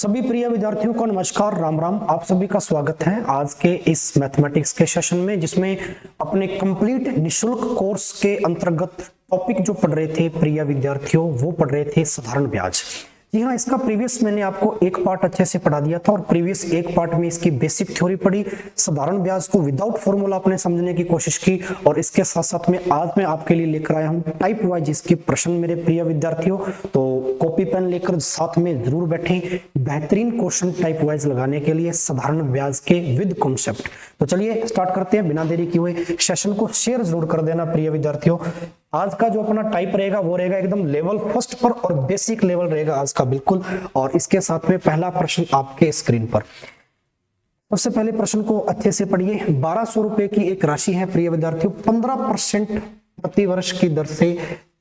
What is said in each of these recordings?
सभी प्रिय विद्यार्थियों को नमस्कार, राम राम। आप सभी का स्वागत है आज के इस मैथमेटिक्स के सेशन में, जिसमें अपने कंप्लीट निशुल्क कोर्स के अंतर्गत टॉपिक जो पढ़ रहे थे प्रिय विद्यार्थियों, वो पढ़ रहे थे साधारण ब्याज। जी हाँ, इसका प्रीवियस मैंने आपको एक पार्ट अच्छे से पढ़ा दिया था और प्रीवियस एक पार्ट में इसकी बेसिक थ्योरी पढ़ी, साधारण ब्याज को विदाउट फॉर्मूला आपने समझने की कोशिश की। और इसके साथ साथ में आज मैं आपके लिए लेकर आया हूँ टाइप वाइज इसके प्रश्न मेरे प्रिय विद्यार्थियों। तो कॉपी पेन लेकर साथ में जरूर बैठें बेहतरीन क्वेश्चन टाइप वाइज लगाने के लिए साधारण ब्याज के विद कॉन्सेप्ट। तो चलिए स्टार्ट करते हैं बिना देरी किए हुए। सेशन को शेयर जरूर कर देना प्रिय विद्यार्थियों। आज का जो अपना टाइप रहेगा वो रहेगा एकदम लेवल फर्स्ट पर और बेसिक लेवल रहेगा आज का बिल्कुल। और इसके साथ में पहला प्रश्न आपके स्क्रीन पर। सबसे पहले प्रश्न को अच्छे से पढ़िए। 1200 रुपए की एक राशि है प्रिय विद्यार्थियों, 15% प्रति वर्ष की दर से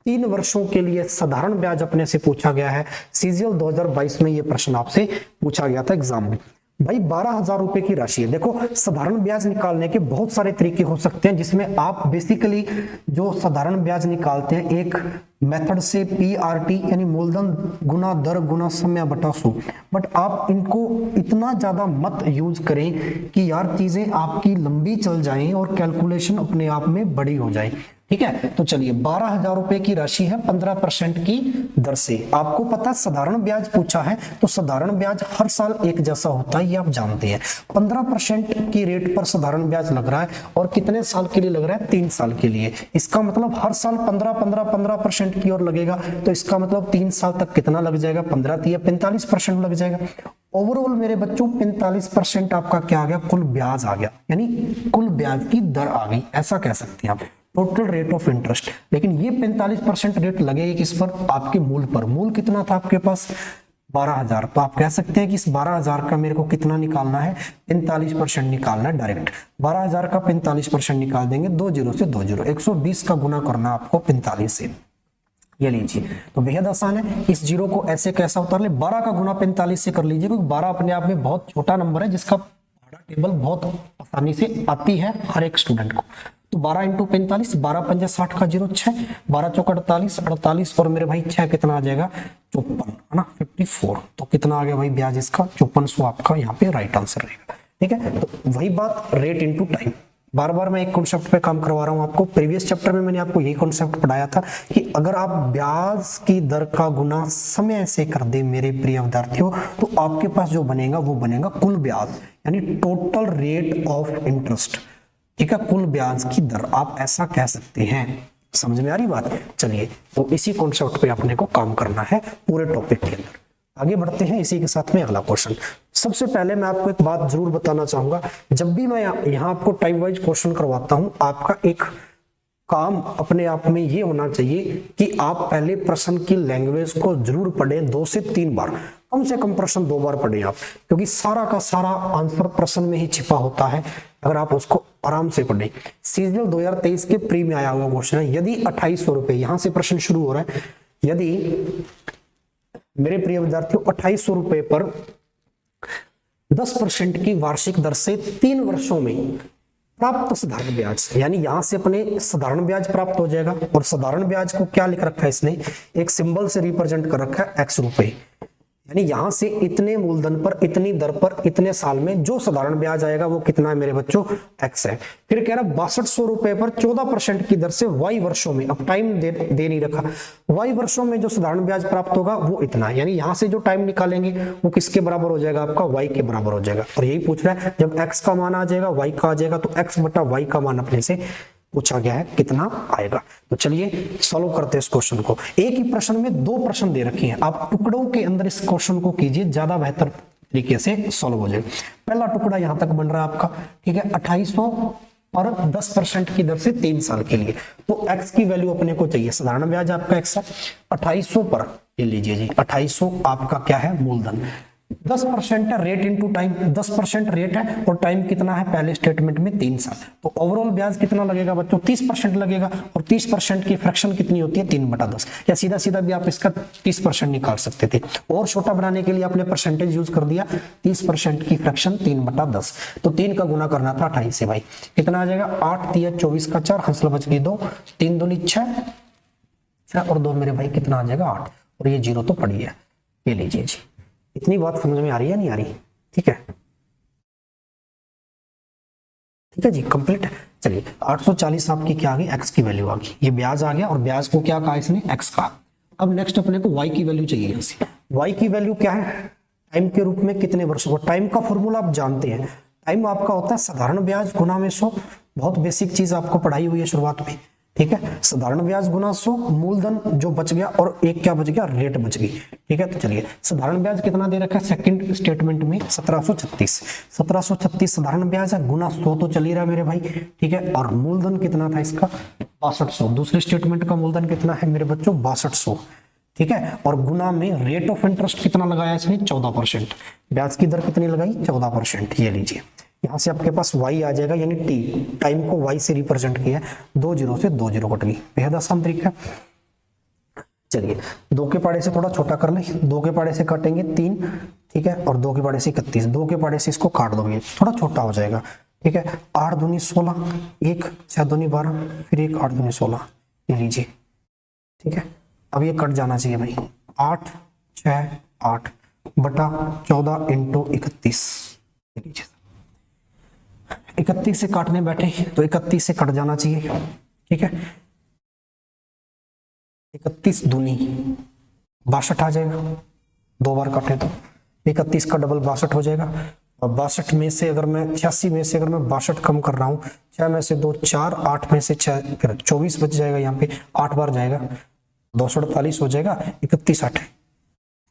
3 वर्षों के लिए साधारण ब्याज अपने से पूछा गया है। सीजीएल 2022 में ये प्रश्न आपसे पूछा गया था एग्जाम में। भाई 12,000 रुपए की राशि है। देखो, साधारण ब्याज निकालने के बहुत सारे तरीके हो सकते हैं, जिसमें आप बेसिकली जो साधारण ब्याज निकालते हैं एक मेथड से पीआरटी यानी मूलधन गुना दर गुना समय बटा 100। बट आप इनको इतना ज्यादा मत यूज करें कि यार चीजें आपकी लंबी चल जाएं और कैलकुलेशन अपने आप में बड़ी हो जाए। ठीक है, तो चलिए 12,000 रुपए की राशि है 15% की दर से। आपको पता है साधारण ब्याज पूछा है, तो साधारण ब्याज हर साल एक जैसा होता है, ये आप जानते हैं। 15% की रेट पर साधारण ब्याज लग रहा है और कितने साल के लिए लग रहा है? 3 साल के लिए। इसका मतलब हर साल 15% की ओर लगेगा, तो इसका मतलब 3 साल तक कितना लग जाएगा? 15 3 45% लग जाएगा। ओवरऑल मेरे बच्चों 45% आपका क्या आ गया? कुल ब्याज आ गया, यानी कुल ब्याज की दर आ गई, ऐसा कह सकते हैं आप, टोटल रेट ऑफ इंटरेस्ट। लेकिन ये 45% रेट लगेगी किस पर? आपके मूल पर। मूल कितना था आपके पास? 12,000। तो आप कह सकते हैं कि इस 12,000 का मेरे को कितना निकालना है? 45% निकालना है डायरेक्ट। 12,000 का 45% निकाल देंगे, 2 जीरो से 2 जीरो, 120 का गुना करना आपको 45 से। ये लीजिए, तो बेहद आसान है। इस जीरो को ऐसे कैसा उतार ले? 12 का गुना 45 से कर लीजिए, क्योंकि 12 अपने आप में बहुत छोटा नंबर है, जिसका टेबल बहुत आसानी से आती है हर एक स्टूडेंट को। तो 12 इंटू 45, 12 पंजा 60 का 0 6, 12 चौका 48, 48 और मेरे भाई 6 कितना आ जाएगा? 54, है ना, 54। तो कितना आ गया भाई ब्याज इसका? 5400 आपका यहाँ पे राइट आंसर रहेगा। ठीक है, तो वही बात, रेट इंटू टाइम। बार बार मैं एक कॉन्सेप्ट पे काम करवा रहा हूं आपको। प्रीवियस चैप्टर में मैंने आपको यही कॉन्सेप्ट पढ़ाया था कि अगर आप ब्याज की दर का गुना समय से कर दे मेरे प्रिय विद्यार्थियों, तो आपके पास जो बनेगा वो बनेगा कुल ब्याज, यानी टोटल रेट ऑफ इंटरेस्ट। ठीक है, कुल ब्याज की दर आप ऐसा कह सकते हैं। समझ में आ रही बात? चलिए, तो इसी कॉन्सेप्ट पे अपने को काम करना है पूरे टॉपिक के अंदर। आगे बढ़ते हैं इसी के साथ में अगला क्वेश्चन। सबसे पहले मैं आपको एक बात जरूर बताना चाहूंगा, जब भी मैं यहाँ आपको टाइप वाइज क्वेश्चन करवाता हूं, आपका एक काम अपने आप में ये होना चाहिए कि आप पहले प्रश्न की लैंग्वेज को जरूर पढ़ें 2 से 3 बार, कम से कम प्रश्न 2 बार पढ़ें आप, क्योंकि सारा का सारा आंसर प्रश्न में ही छिपा होता है अगर आप उसको आराम से पढ़ें। सीजीएल 2023 के प्री में आया हुआ क्वेश्चन है। यदि 2800 रुपए, यहां से प्रश्न शुरू हो रहा है, यदि मेरे प्रिय विद्यार्थियों 2800 रुपए पर 10% की वार्षिक दर से 3 वर्षों में प्राप्त साधारण ब्याज, यानी यहां से अपने साधारण ब्याज प्राप्त हो जाएगा। और साधारण ब्याज को क्या लिख रखा है इसने? एक सिंबल से रिप्रेजेंट कर रखा है x रुपए, यानी यहां से इतने मूलधन पर इतनी दर पर इतने साल में जो साधारण ब्याज आएगा वो कितना है मेरे बच्चों? x है। फिर कह रहा 6200 रुपए पर 14% की दर से y वर्षों में, अब टाइम दे नहीं रखा, y वर्षों में जो साधारण ब्याज प्राप्त होगा वो इतना, यानी यहां से जो टाइम निकालेंगे वो किसके बराबर हो जाएगा? आपका y के बराबर हो जाएगा। और यही पूछ रहा है, जब x का मान आ जाएगा y का आ जाएगा, तो x बटा y का मान अपने से पूछा गया है, कितना आएगा। तो चलिए सॉल्व करते हैं इस क्वेश्चन को। एक ही प्रश्न में 2 प्रश्न दे रखे हैं, आप टुकड़ों के अंदर इस क्वेश्चन को कीजिए, ज्यादा बेहतर तरीके से सॉल्व हो जाए। पहला टुकड़ा यहां तक बन रहा है आपका, ठीक है, 2800 और 10% की दर से 3 साल के लिए। तो x की वैल्यू अपने को चाहिए, साधारण ब्याज आपका x है, 2800 पर ये लीजिए जी, 2800 आपका क्या है? मूलधन। 10% है, रेट इनटू टाइम, 10% रेट है और टाइम कितना है पहले स्टेटमेंट में? 3 साल। तो ओवरऑल ब्याज कितना लगेगा बच्चों? 30% लगेगा। और 30% की फ्रैक्शन कितनी होती है? 3/10। या सीधा सीधा भी आप इसका 30% निकाल सकते थे, और छोटा बनाने के लिए आपने परसेंटेज यूज कर दिया। 30% की फ्रैक्शन 3/10, तो 3 का गुना करना था 28 से। भाई कितना आ जाएगा? 8 3 24 का 4, हंसला बच गई 2, 3 दूनी 6 और 2 मेरे भाई कितना आ जाएगा? 8। और ये 0 तो पड़ी है, ये लीजिए जी। इतनी बात समझ में आ रही है नहीं आ रही? ठीक है, ठीक है जी, कंप्लीट। चलिए 840 आपकी क्या आ गई, एक्स की वैल्यू आ गई, ये ब्याज आ गया और ब्याज को क्या कहा इसने, एक्स कहा। अब नेक्स्ट अपने को वाई की वैल्यू चाहिए। वाई की वैल्यू क्या है, टाइम के रूप में कितने वर्षों का। टाइम का फॉर्मूला आप जानते हैं, टाइम आपका होता है साधारण ब्याज गुना में 100। बहुत बेसिक चीज आपको पढ़ाई हुई है शुरुआत में, ठीक है। साधारण ब्याज गुना 100, मूलधन जो बच गया और एक क्या बच गया, रेट बच गई, ठीक है। तो चलिए साधारण ब्याज कितना दे रखा है सेकंड स्टेटमेंट में, 1736 साधारण ब्याज है, गुना 100 तो चल ही रहा मेरे भाई, ठीक है। और मूलधन कितना था इसका, 6200। दूसरे स्टेटमेंट का मूलधन कितना है मेरे बच्चों, 6200, ठीक है। और गुना में रेट ऑफ इंटरेस्ट कितना लगाया इसने, 14%। ब्याज की दर कितनी लगाई, 14%। ये लीजिए, यहां से आपके पास y आ जाएगा, यानी t, टाइम को y से रिप्रेजेंट किया है, 2 जीरो से 2 जीरो कट गई, बेहद आसान तरीका। चलिए 2 के पाड़े से थोड़ा छोटा कर लें, 2 के पाड़े से काटेंगे 3, ठीक है, और 2 के पाड़े से 31, 2 के पाड़े से इसको काट दोगे थोड़ा छोटा हो जाएगा, ठीक है। 8 दूनी 16, 1 6 दूनी 12, फिर 1 8 दूनी 16, ये लीजिए, ठीक है। अब ये कट जाना चाहिए भाई, 8 6 8 बटा 14 इंटू 31, 31 से काटने बैठे तो 31 से कट जाना चाहिए, ठीक है। 31 दूनी 62 आ जाएगा, 2 बार काटे तो 31 का डबल 62 हो जाएगा। और 62 में से अगर मैं 86 में से अगर मैं 62 कम कर रहा हूँ, 6 में से 2 4, 8 में से 6 24 बच जाएगा, यहाँ पे 8 बार जाएगा, 248 हो जाएगा, 31 8,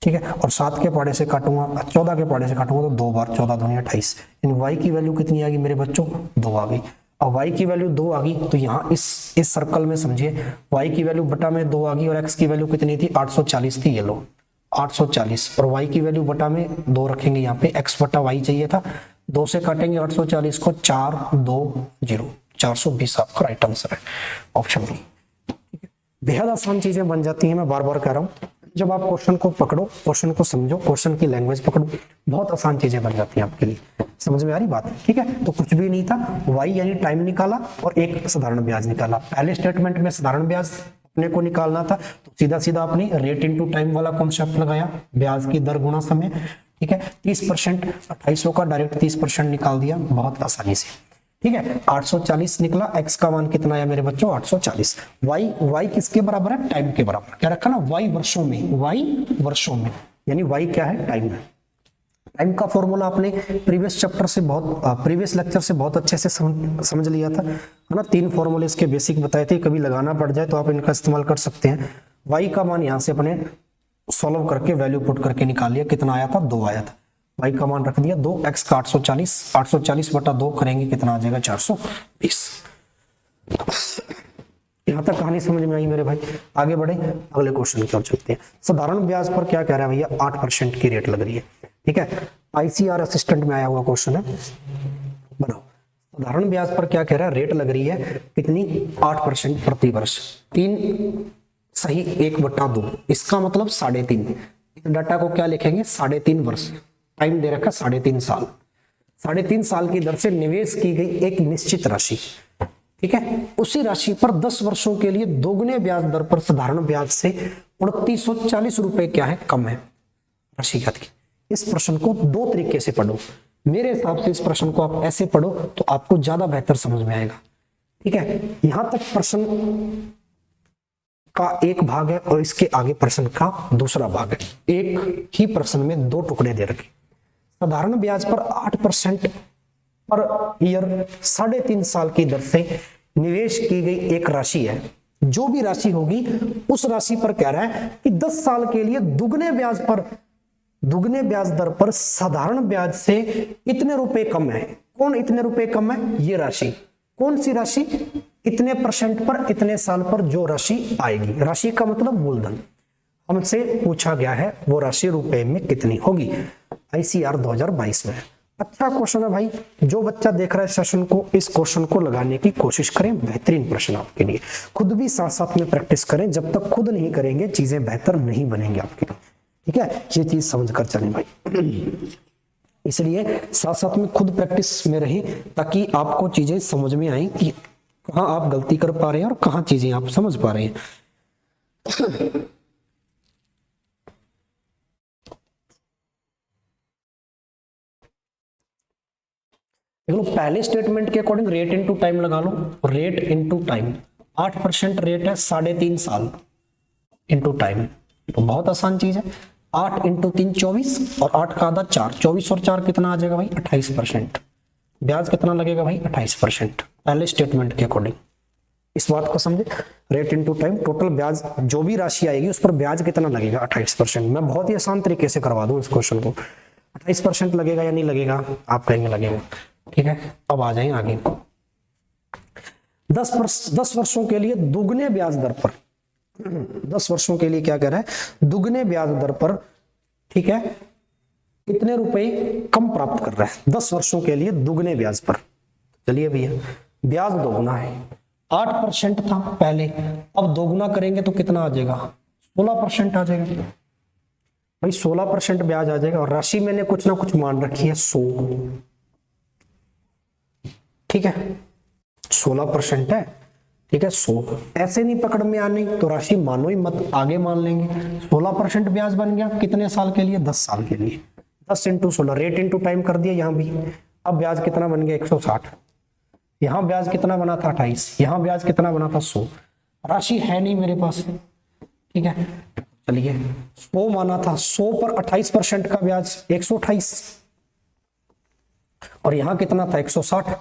ठीक है। और 7 के पाड़े से काटूंगा, 14 के पाड़े से काटूंगा तो 2 बार, 14 दूनी 28, यानी y की वैल्यू कितनी आ गई मेरे बच्चों, 2 आ गई। और y की वैल्यू 2 आ गई तो यहाँ इस सर्कल में समझिए y की वैल्यू बटा में 2 आ गई, और x की वैल्यू कितनी थी, 840 थी, ये लो 840, और y की वैल्यू बटा में 2 रखेंगे, यहाँ पे x बटा y चाहिए था, 2 से काटेंगे 840 को, 4 2 0, 420 आपका राइट आंसर है, ऑप्शन बी। बेहद आसान चीजें बन जाती हैं, मैं बार बार कह रहा हूँ, जब आप क्वेश्चन को पकड़ो, क्वेश्चन को समझो, क्वेश्चन की लैंग्वेज पकड़ो, बहुत आसान चीजें बन जाती हैं आपके लिए। समझ में आ रही बात, ठीक है। तो कुछ भी नहीं था, y यानी टाइम निकाला और एक साधारण ब्याज निकाला। पहले स्टेटमेंट में साधारण ब्याज अपने को निकालना था, तो सीधा सीधा अपनी रेट इनटू टाइम वाला कॉन्सेप्ट लगाया, ब्याज की दर गुना समय, ठीक है। 30%, 2800 का डायरेक्ट 30% निकाल दिया बहुत आसानी से, ठीक है। 840 निकला, x का मान कितना है मेरे बच्चों, 840। y किसके बराबर है, टाइम के बराबर, क्या रखा ना, y वर्षों में, y वर्षों में, यानी y क्या है, टाइम है। टाइम का फॉर्मूला आपने प्रीवियस चैप्टर से प्रीवियस लेक्चर से बहुत अच्छे से समझ लिया था, है ना। 3 फॉर्मूले इसके बेसिक बताए थे, कभी लगाना पड़ जाए तो आप इनका इस्तेमाल कर सकते हैं। y का मान यहाँ से अपने सॉल्व करके वैल्यू पुट करके निकाल लिया, कितना आया था, 2 आया था। y का मान रख दिया 2, x का 840, 840 बटा 2 करेंगे कितना आ जाएगा, 420। यहां तक कहानी समझ में आई मेरे भाई, आगे बढ़े अगले क्वेश्चन की ओर चलते हैं। साधारण ब्याज पर क्या कह रहा है भैया, 8% की रेट लग रही है, ठीक है। आईसीआर असिस्टेंट में आया हुआ क्वेश्चन है, बनाओ। साधारण ब्याज पर क्या कह रहा है, रेट लग रही है कितनी, 8% प्रति वर्ष, 3 सही 1/2, इसका मतलब 3.5। इस डाटा को क्या लिखेंगे, 3.5 वर्ष, टाइम दे रखा 3.5 साल, 3.5 साल की दर से निवेश की गई एक निश्चित राशि, ठीक है। उसी राशि पर 10 वर्षों के लिए दोगुने ब्याज दर पर साधारण ब्याज से 2940 रुपए क्या है, कम है राशि ज्ञात की। इस प्रश्न को 2 तरीके से पढ़ो, मेरे हिसाब से इस प्रश्न को आप ऐसे पढ़ो तो आपको ज्यादा बेहतर समझ में आएगा, ठीक है। यहां तक प्रश्न का एक भाग है और इसके आगे प्रश्न का दूसरा भाग है, एक ही प्रश्न में 2 टुकड़े दे रखे। साधारण ब्याज पर 8% पर ईयर 3.5 साल की दर से निवेश की गई एक राशि है, जो भी राशि होगी उस राशि पर कह रहा है कि 10 साल के लिए दुगने ब्याज दर पर साधारण ब्याज से इतने रुपए कम है। कौन इतने रुपए कम है, ये राशि, कौन सी राशि, इतने % पर इतने साल पर जो राशि आएगी, राशि का मतलब मूलधन, हमसे पूछा गया है वो राशि रुपए में कितनी होगी, आईसीआर 2022 में। अच्छा क्वेश्चन है भाई, जो बच्चा देख रहा है सेशन को, इस क्वेश्चन को लगाने की कोशिश करें, बेहतरीन प्रश्न आपके लिए। खुद भी साथ साथ में प्रैक्टिस करें, जब तक खुद नहीं करेंगे चीजें बेहतर नहीं बनेंगी आपके लिए, ठीक है। ये चीज समझ कर चलें भाई, इसलिए साथ साथ में खुद प्रैक्टिस में रहे ताकि आपको चीजें समझ में आए कि कहाँ आप गलती कर पा रहे हैं और कहाँ चीजें आप समझ पा रहे हैं। लो पहले स्टेटमेंट के अकॉर्डिंग रेट इनटू टाइम लगा लो, रेट इनटू टाइम 8% रेट है 3.5 साल इनटू टाइम, तो बहुत आसान चीज है। 8 इंटू 3 24 और 8 का आधा 4, 24 और 4 कितना आ जाएगा भाई 28%। ब्याज कितना लगेगा भाई 28% पहले स्टेटमेंट के अकॉर्डिंग। इस बात को समझे, रेट इनटू टाइम टोटल ब्याज जो भी राशि आएगी उस पर ब्याज कितना लगेगा 28%। मैं बहुत ही आसान तरीके से करवा दूं इस क्वेश्चन को। 28% लगेगा या नहीं लगेगा, आप कहेंगे लगेगा, ठीक है। अब आ जाए आगे। 10 वर्षों के लिए दुगने ब्याज दर पर, 10 वर्षों के लिए क्या कह रहा है, दुगने ब्याज दर पर, ठीक है, कितने रुपए कम प्राप्त कर रहा है 10 वर्षों के लिए दुगने ब्याज पर। चलिए भैया, ब्याज दोगुना है, 8% था पहले, अब दोगुना करेंगे तो कितना आ जाएगा 16% आ जाएगा भाई, 16% ब्याज आ जाएगा। और राशि मैंने कुछ ना कुछ मान रखी है 100, ठीक है, 16% है, ठीक है 100। ऐसे नहीं पकड़ में आनी तो राशि मानो ही मत, आगे मान लेंगे। 16% ब्याज बन गया कितने साल के लिए, 10 साल के लिए। 10 इंटू 16, रेट इंटू टाइम कर दिया यहाँ भी। अब ब्याज कितना बन गया 160, यहाँ ब्याज कितना बना था 28, यहाँ ब्याज कितना बना था 100। राशि है नहीं मेरे पास, ठीक है, चलिए 100 माना था, 100 पर 28% का ब्याज 128, और यहाँ कितना था 160।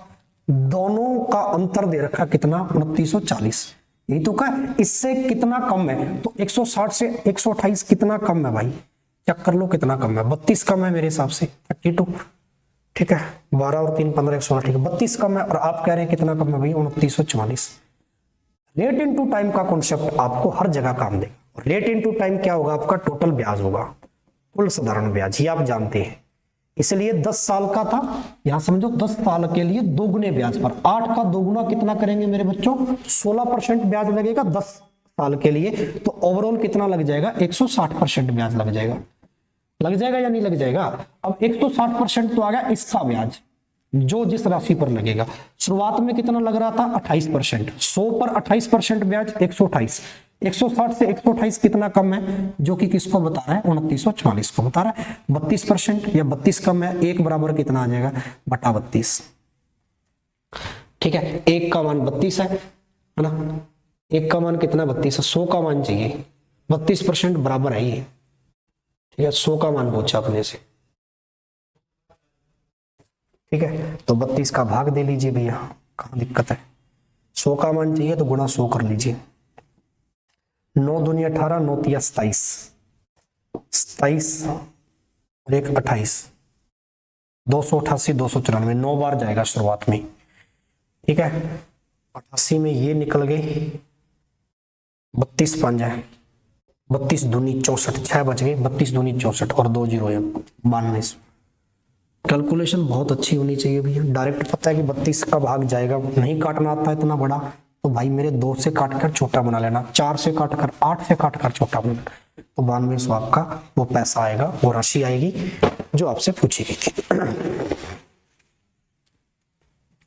दोनों का अंतर दे रखा कितना 2940, यही तो कहा इससे कितना कम है, तो 160 से 128 कितना कम है भाई, चेक कर लो कितना कम है, 32 कम है मेरे हिसाब से 32, ठीक है, 12 और 3 15 116, ठीक है 32 कम है। और आप कह रहे हैं कितना कम है भाई 2944। रेट इनटू टाइम का कॉन्सेप्ट आपको हर जगह काम देगा। और रेट इनटू टाइम क्या होगा, आपका टोटल ब्याज होगा, कुल साधारण ब्याज, ये आप जानते हैं। इसलिए 10 साल का था, यहां समझो 10 साल के लिए दोगुने ब्याज पर, 8 का दोगुना कितना करेंगे मेरे बच्चों 16% ब्याज लगेगा 10 साल के लिए, तो ओवरऑल कितना लग जाएगा 160% ब्याज लग जाएगा। लग जाएगा या नहीं लग जाएगा। अब 160% तो आ गया इसका ब्याज जो जिस राशि पर लगेगा। शुरुआत में कितना लग रहा था 28%, 100 पर 28% ब्याज 128, 160 से 128 कितना कम है, जो कि किसको बता रहा है 2944 को बता रहा है। 32% या 32 कम है, एक बराबर कितना आ जाएगा बटा 32, ठीक है। एक का मान 32 है ना, एक का मान कितना 32 है, 100 का मान चाहिए, 32% बराबर है ये, ठीक है, 100 का मान पूछा अपने से, ठीक है। तो 32 का भाग दे लीजिए भैया, कहां दिक्कत है, 100 का मान चाहिए तो गुणा 100 कर लीजिए। 9 दूनी 18, 9 तिया 27, 27 और 1 28, 288 294, 9 बार जाएगा शुरुआत में, ठीक है। 88 में ये निकल गए, 32 5 है, 32 दूनी 64, 6 बच गए, 32 दूनी 64 और 2 जीरो है 92। कैलकुलेशन बहुत अच्छी होनी चाहिए भैया, डायरेक्ट पता है कि 32 का भाग जाएगा, नहीं काटना आता है इतना बड़ा तो भाई मेरे 2 से काटकर छोटा बना लेना, 4 से काटकर 8 से काटकर छोटा बना, तो 92 आपका वो पैसा आएगा, वो राशि आएगी जो आपसे पूछी गई थी।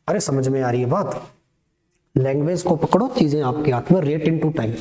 अरे समझ में आ रही है बात, लैंग्वेज को पकड़ो, चीजें आपके हाथ में। रेट इनटू टाइम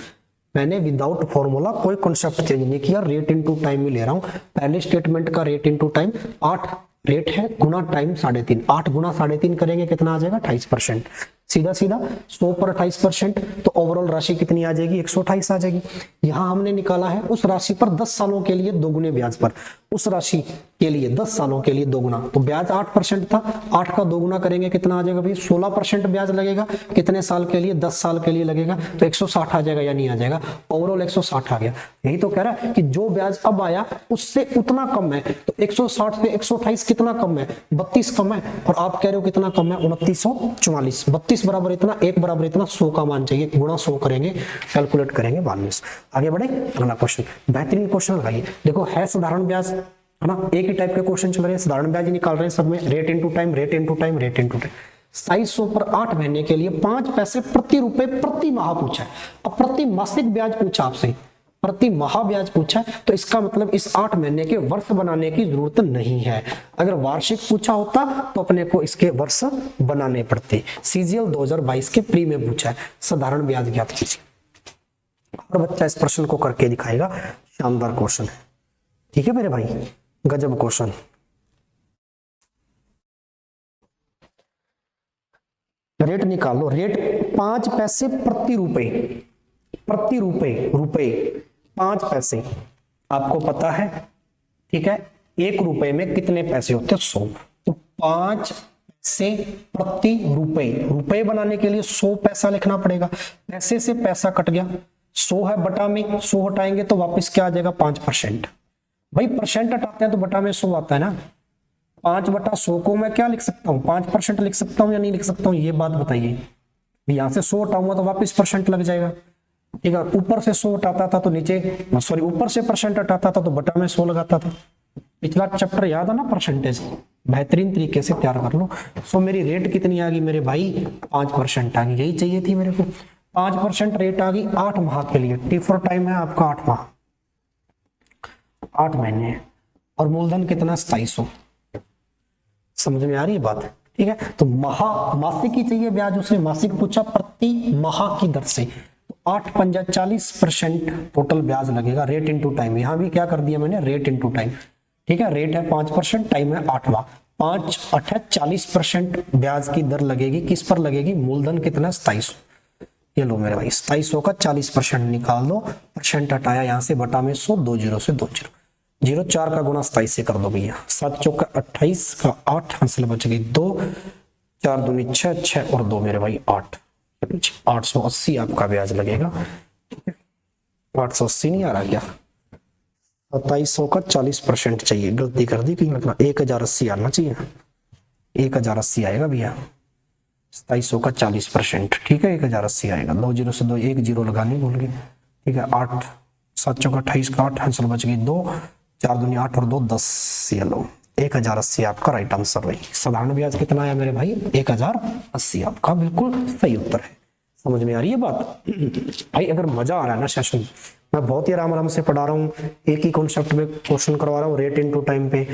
मैंने विदाउट फॉर्मूला कोई कॉन्सेप्ट चेंज नहीं किया, रेट इनटू टाइम ही ले रहा हूं। पहले स्टेटमेंट का रेट इनटू टाइम 8 रेट है गुना टाइम 3.5, 8 गुना 3.5 करेंगे कितना आ जाएगा 28%, सीधा सीधा 100 पर 28%, तो ओवरऑल राशि कितनी आ जाएगी 128 आ जाएगी। यहां हमने निकाला है उस राशि पर 10 सालों के लिए दोगुने ब्याज पर, उस राशि के लिए 10 सालों के लिए दोगुना, तो ब्याज 8% था, 8 का दोगुना करेंगे कितना आ जाएगा भाई 16% ब्याज लगेगा, कितने साल के लिए 10 साल के लिए लगेगा, तो 160 आ जाएगा या नहीं आ जाएगा, ओवरऑल 160 आ गया। यही तो कह रहा है कि जो ब्याज अब आया उससे उतना कम है, तो 160 से 128 कितना कम है 32 कम है, और आप कह रहे हो कितना कम है 2944, 32 बराबर इतना, एक बराबर इतना, 100 का मान चाहिए, गुणा 100 करेंगे, कैलकुलेट करेंगे बाद में। आगे बढ़े, अगला क्वेश्चन, बेहतरीन क्वेश्चन लगाइए। देखो है साधारण ब्याज है ना, एक ही टाइप के क्वेश्चन चल रहे हैं, साधारण ब्याज ही निकाल रहे हैं सब में, rate into time, rate into time, rate into time. 2700 पर 8 महीने के लिए 5 पैसे प्रति रुपए प्रति माह पूछा है। अब प्रति मासिक ब्याज पूछा आपसे, प्रति माह ब्याज पूछा है, तो इसका मतलब इस 8 महीने के वर्ष बनाने की जरूरत नहीं है। अगर वार्षिक पूछा होता तो अपने को इसके वर्ष बनाने पड़ते। सीजीएल 2022 के प्री में पूछा है, साधारण ब्याज ज्ञात कीजिए। और बच्चा इस प्रश्न को करके दिखाएगा, शानदार क्वेश्चन है, ठीक है मेरे भाई, गजब क्वेश्चन। रेट निकाल लो। रेट 5 पैसे प्रति रुपए, प्रति रुपए 5 पैसे आपको पता है, ठीक है। 1 रुपए में कितने पैसे होते हैं? 100। तो 5 पैसे प्रति रुपए, रुपए बनाने के लिए 100 पैसा लिखना पड़ेगा। पैसे से पैसा कट गया, 100 है बटा में 100 हटाएंगे तो वापस क्या आ जाएगा? 5%। भाई परसेंट हटाते हैं तो बटा में 100 आता है ना। 5 बटा 100 को मैं क्या लिख सकता हूँ? 5% लिख सकता हूँ या नहीं लिख सकता हूँ? ये बात बताइए। यहां से 100 हटाऊंगा तो वापस परसेंट लग जाएगा, ठीक है। ऊपर से 100 हटाता था तो नीचे, सॉरी ऊपर से परसेंट हटाता था तो बटा में 100 लगाता था। पिछला चैप्टर याद है ना? परसेंटेज बेहतरीन तरीके से तैयार कर लो। सो मेरी रेट कितनी आ गई मेरे भाई? 5% आ गई। यही चाहिए थी मेरे को। 5% रेट आ गई 8 माह के लिए। टी फॉर टाइम है आपका 8 माह, 8 महीने है। और मूलधन कितना? 2700। समझ में आ रही है बात? ठीक है। तो मासिक ही चाहिए ब्याज, उसने मासिक पूछा प्रति माह की दर से। 8 पंजा 40% टोटल ब्याज लगेगा। रेट इनटू टाइम, यहां भी क्या कर दिया मैंने? रेट इनटू टाइम, ठीक है। रेट है 5%, टाइम है 8 माह। 5 8 40% ब्याज की दर लगेगी। किस पर लगेगी? मूलधन कितना? 2700। ये लो मेरे भाई, 2700 का 40% निकाल दो। परसेंट हटाया यहां से, बटा में 100, 2 0 से 2 0, 0 4 का गुना 27 से कर दो भैया। 7 चौका 28 का 8, हासिल बच गई 2, 4 दूनी 6, 6 और 2 मेरे भाई 8, 880 आपका ब्याज लगेगा। 880 नहीं आ रहा क्या? 2700 का 40% चाहिए, गलती कर दी कहीं, लगना 1080 आना चाहिए। 1080 आएगा भैया। 2700 का 40%, ठीक है। 1080 आएगा। 2 0 से 2, 1 0 लगानी भूल गए, ठीक है। 8 7 चौका 28 का 8, आंसर बच गई 2, 4 दूनी 8 और 2 10। ये लो 1080 आपका राइट आंसर भाई। साधारण ब्याज कितना आया मेरे भाई? 1080 आपका बिल्कुल सही उत्तर है। समझ में आ रही है बात भाई? अगर मजा आ रहा है ना सेशन, मैं बहुत ही आराम से पढ़ा रहा हूँ, एक ही कॉन्सेप्ट में क्वेश्चन करवा रहा हूँ, रेट इनटू टाइम पे,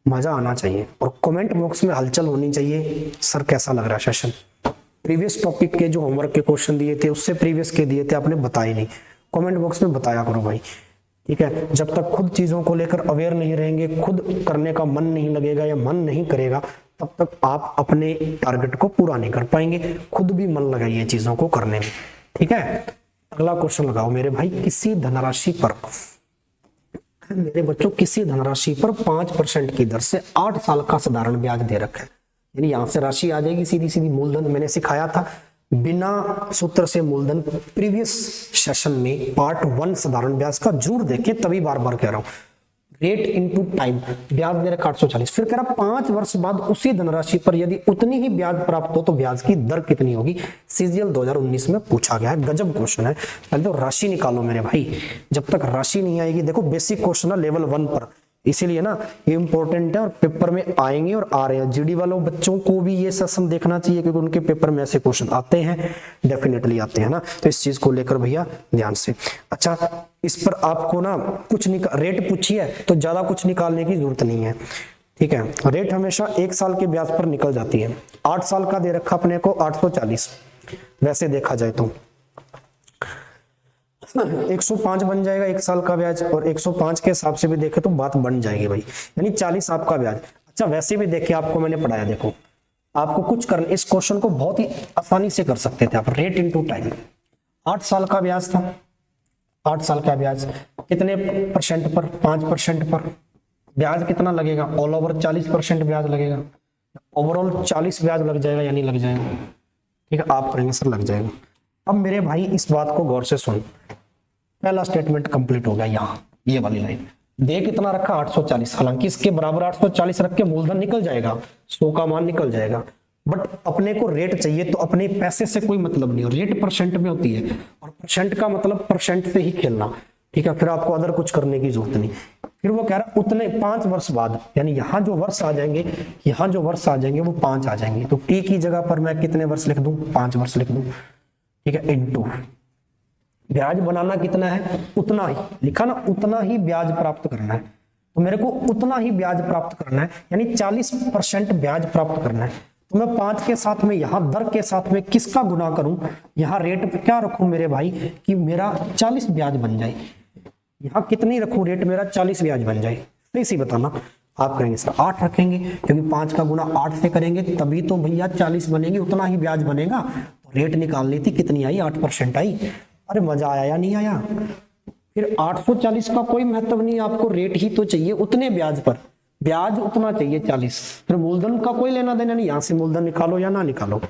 मजा आना चाहिए। और कमेंट बॉक्स में हलचल होनी चाहिए, सर कैसा लग रहा है सेशन। प्रीवियस टॉपिक के जो होमवर्क के क्वेश्चन दिए थे, उससे प्रीवियस के दिए थे, आपने बताए नहीं। कमेंट बॉक्स में बताया करो भाई, ठीक है। जब तक खुद चीजों को लेकर अवेयर नहीं रहेंगे, खुद करने का मन नहीं लगेगा या मन नहीं करेगा, तब तक आप अपने टारगेट को पूरा नहीं कर पाएंगे। खुद भी मन लगाइए चीजों को करने में, ठीक है। अगला क्वेश्चन लगाओ मेरे भाई। किसी धनराशि पर, मेरे बच्चों, किसी धनराशि पर 5% की दर से 8 साल का साधारण ब्याज दे रखा है। यानी यहां से राशि आ जाएगी सीधी सीधी मूलधन। मैंने सिखाया था बिना सूत्र से मूलधन प्रीवियस सेशन में, पार्ट 1 साधारण ब्याज का, जरूर देखें, तभी बार बार कह रहा हूं। रेट इनटू टाइम, ब्याज दे रखा 840, फिर कह रहा 5 वर्ष बाद उसी धनराशि पर यदि उतनी ही ब्याज प्राप्त हो तो ब्याज की दर कितनी होगी? सीजीएल 2019 में पूछा गया है। गजब क्वेश्चन है। पहले तो राशि निकालो मेरे भाई, जब तक राशि नहीं आएगी। देखो बेसिक क्वेश्चन है लेवल 1 पर, इसीलिए ना ये इंपॉर्टेंट है और पेपर में आएंगे और आ रहे हैं। जीडी वालों बच्चों को भी ये सेशन देखना चाहिए, क्योंकि उनके पेपर में ऐसे क्वेश्चन आते हैं, डेफिनेटली आते हैं ना। तो इस चीज को लेकर भैया ध्यान से। अच्छा, इस पर आपको ना कुछ रेट पूछी है तो ज्यादा कुछ निकालने की जरूरत नहीं है, ठीक है। रेट हमेशा 1 साल के ब्याज पर निकल जाती है। 8 साल का दे रखा अपने को 840, वैसे देखा जाए तो 105 बन जाएगा 1 साल का ब्याज, और 105 के हिसाब से भी देखे तो बात बन जाएगी भाई, यानी 40 आपका ब्याज। अच्छा, वैसे भी देखिए, आपको मैंने पढ़ाया, देखो आपको कुछ करना, इस क्वेश्चन को बहुत ही आसानी से कर सकते थे आप। रेट इनटू टाइम, 8 साल का ब्याज था, 8 साल का ब्याज कितने परसेंट पर? 5% पर। ब्याज कितना लगेगा? ऑल ओवर 40% ब्याज लगेगा। ओवरऑल 40 ब्याज लग जाएगा, यानी लग जाएगा, ठीक है। आप करेंगे सर लग जाएगा। अब मेरे भाई इस बात को गौर से सुन, पहला स्टेटमेंट कंप्लीट हो गया। यहाँ ये वाली लाइन दे कितना रखा? 840। हालांकि इसके बराबर 840 रख के मूलधन निकल जाएगा, 100 का मान निकल जाएगा, बट अपने को रेट चाहिए, तो अपने पैसे से कोई मतलब नहीं हो। रेट परसेंट में होती है, और परसेंट का मतलब परसेंट से ही खेलना, ठीक है। फिर आपको अदर कुछ करने की जरूरत नहीं। फिर वो कह रहा उतने 5 वर्ष बाद, यानी यहाँ जो वर्ष आ जाएंगे, यहाँ जो वर्ष आ जाएंगे वो 5 आ जाएंगे। तो टी की जगह पर मैं कितने वर्ष लिख दूं? 5 वर्ष लिख दूं, ठीक है। इनटू ब्याज बनाना कितना है? उतना ही लिखा ना, उतना ही ब्याज प्राप्त करना है। तो मेरे को उतना ही ब्याज प्राप्त करना है, यानी 40% ब्याज प्राप्त करना है। तो मैं 5 के साथ में, यहाँ दर के साथ में किसका गुना करूं? यहाँ रेट पे क्या रखूं मेरे भाई कि मेरा 40 ब्याज बन जाए। यहाँ कितनी रखूं रेट? मेरा 40 ब्याज बन जाए। सही सी बताना, आप कहेंगे सर 8 रखेंगे, क्योंकि 5 का गुना 8 से करेंगे तभी तो भैया 40 बनेगी, उतना ही ब्याज बनेगा। तो रेट निकालनी थी, कितनी आई, 8% आई। अरे मजा आया या नहीं आया? फिर 840 का कोई महत्व नहीं, आपको रेट ही तो चाहिए उतने ब्याज पर, ब्याज उतना चाहिए 40। फिर मूलधन का कोई लेना देना नहीं, यहां से मूलधन निकालो या ना निकालो,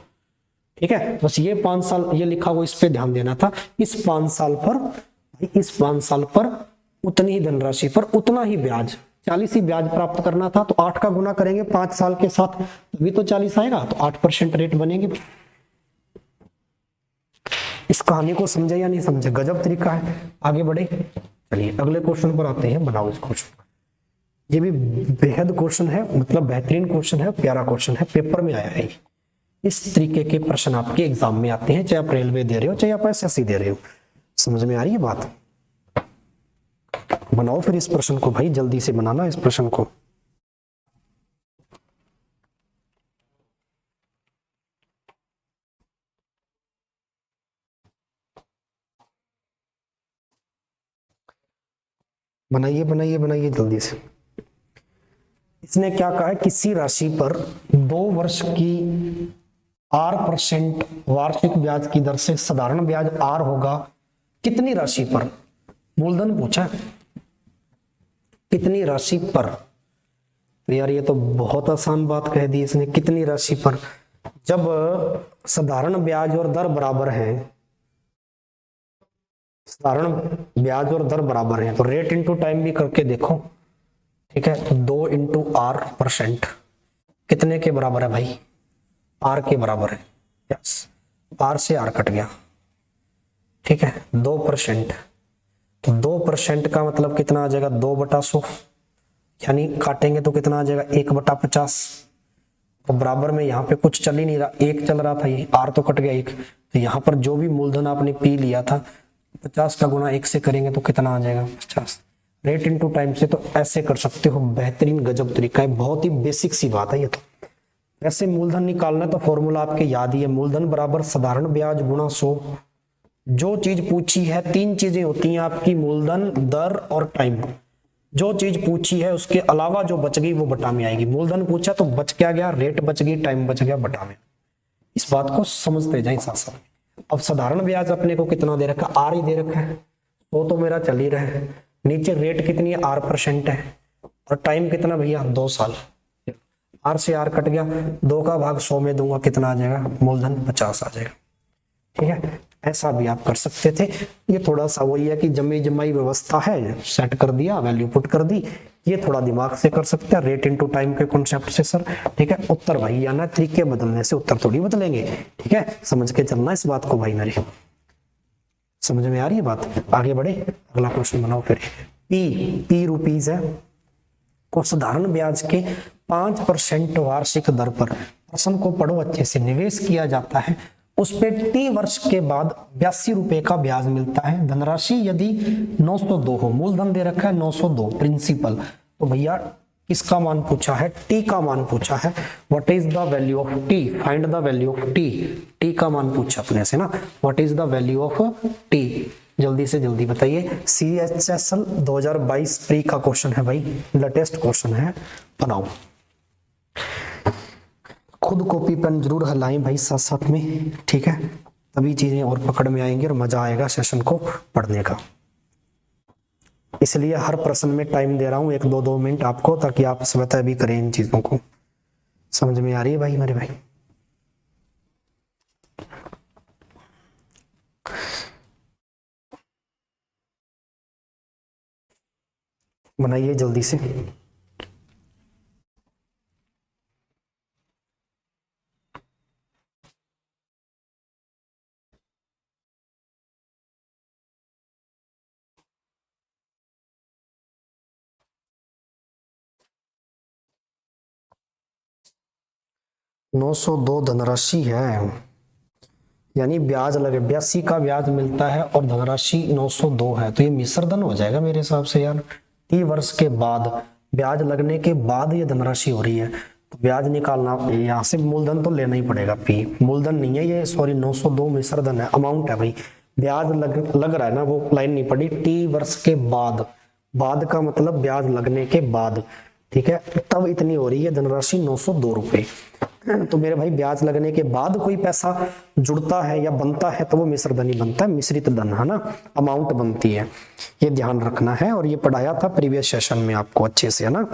ठीक है। बस ये 5 साल ये लिखा हुआ, इस पे ध्यान देना था। इस 5 साल पर उतनी ही धनराशि पर उतना ही ब्याज, 40 ही ब्याज प्राप्त करना था। तो 8 का गुना करेंगे 5 साल के साथ, तभी तो 40 आएगा, तो 8% रेट बनेगी। इस कहानी को समझे या नहीं समझे? गजब तरीका है। आगे बढ़े, चलिए अगले क्वेश्चन पर आते हैं। बनाओ इस क्वेश्चन, ये भी बेहद क्वेश्चन है, मतलब बेहतरीन क्वेश्चन है, प्यारा क्वेश्चन है, पेपर में आया है। इस तरीके के प्रश्न आपके एग्जाम में आते हैं, चाहे आप रेलवे दे रहे हो चाहे आप एसएससी दे रहे हो। समझ में आ रही है बात? बनाओ फिर इस प्रश्न को भाई, जल्दी से बनाना इस प्रश्न को। बनाइए बनाइए बनाइए जल्दी से। इसने क्या कहा है, किसी राशि पर 2 वर्ष की 8% वार्षिक ब्याज की दर से साधारण ब्याज R होगा कितनी राशि पर? मूलधन पूछा है, कितनी राशि पर? तो यार ये तो बहुत आसान बात कह दी इसने, कितनी राशि पर। जब साधारण ब्याज और दर बराबर है, साधारण ब्याज और दर बराबर है, तो रेट इंटू टाइम भी करके देखो, ठीक है। तो 2 इंटू R% कितने के बराबर है भाई? R के बराबर है। यस, R से R कट गया, ठीक है। 2%, तो 2% का मतलब कितना आ जाएगा? 2/100, यानी काटेंगे तो कितना आ जाएगा? 1/50। तो बराबर में यहाँ पे कुछ चल ही नहीं रहा, 1 चल रहा था, ये R तो कट गया 1। तो यहाँ पर जो भी मूलधन आपने पी लिया था, 50 का गुना 1 से करेंगे तो कितना आ जाएगा? 50। रेट इनटू टाइम से तो ऐसे कर सकते हो, बेहतरीन गजब तरीका है, बहुत ही बेसिक सी बात है ये तो। ऐसे मूलधन निकालना तो फॉर्मूला आपके याद ही है, मूलधन बराबर साधारण ब्याज गुणा 100। जो चीज पूछी है, 3 चीजें होती हैं आपकी, मूलधन, दर और टाइम। जो चीज पूछी है उसके अलावा जो बच गई वो बटा में आएगी। मूलधन पूछा तो बच क्या गया? रेट बच गई, टाइम बच गया, बटा में। इस बात को समझते जाए साथ साथ। अब साधारण ब्याज अपने को कितना दे रखा? R ही दे रखा है, तो मेरा चल ही रहा है। नीचे रेट कितनी है? R% है, और टाइम कितना भैया? 2 साल। R से R कट गया, 2 का भाग 100 में दूंगा, कितना आ जाएगा? मूलधन 50 आ जाएगा, ठीक है। ऐसा भी आप कर सकते थे। ये थोड़ा सा वही है कि जमी जमाई व्यवस्था है, सेट कर दिया, वैल्यू पुट कर दी। ये थोड़ा दिमाग से कर सकते हैं, रेट इनटू टाइम के कॉन्सेप्ट से सर, ठीक है। उत्तर वही आना, तरीके बदलने से उत्तर थोड़ी बदलेंगे, ठीक है। समझ के चलना इस बात को भाई मेरे, समझ में आ रही है बात? आगे बढ़े, अगला क्वेश्चन बनाओ फिर। P रुपीज है, को साधारण ब्याज के 5% वार्षिक दर पर, प्रश्न को पढ़ो अच्छे से, निवेश किया जाता है। उस पे T वर्ष के बाद 82 रुपए का ब्याज मिलता है। धनराशि यदि 902 हो, मूलधन दे रखा है 902 प्रिंसिपल, तो भैया किसका मान पूछा है? T का मान पूछा है। What is the value of T? Find the value of T। T का मान पूछा अपने से ना, what is the value of T? जल्दी से जल्दी बताइए। CHSL 2022 प्री का क्वेश्चन है भाई, लेटेस्ट क्वेश्चन है, बनाओ। खुद कॉपी पेन जरूर हलाएं भाई साथ साथ में, ठीक है, तभी चीजें और पकड़ में आएंगी और मजा आएगा सेशन को पढ़ने का। इसलिए हर प्रश्न में टाइम दे रहा हूं, 1-2 मिनट आपको, ताकि आप स्वतः भी करें इन चीजों को। समझ में आ रही है भाई मेरे भाई? बनाइए जल्दी से। नौ 902 धनराशि है, यानी ब्याज लगे 82 का ब्याज मिलता है और धनराशि 902 है, तो ये मिश्र धन हो जाएगा मेरे हिसाब से यार। 30 वर्ष के बाद ब्याज लगने के बाद ये धनराशि हो रही है, तो ब्याज निकालना, यहाँ से मूलधन तो लेना ही पड़ेगा। P मूलधन नहीं है ये, सॉरी 902 मिश्र धन है, अमाउंट है भाई। ब्याज लग रहा है ना, वो लाइन नहीं पड़ी। T वर्ष के बाद, बाद का मतलब ब्याज लगने के बाद, ठीक है, तब इतनी हो रही है धनराशि 902 रुपए। तो मेरे भाई ब्याज लगने के बाद कोई पैसा जुड़ता है या बनता है तो वो मिश्र धन ही बनता है, मिश्रित धन, है ना, अमाउंट बनती है, ये ध्यान रखना है। और ये पढ़ाया था प्रीवियस सेशन में आपको अच्छे से, है ना।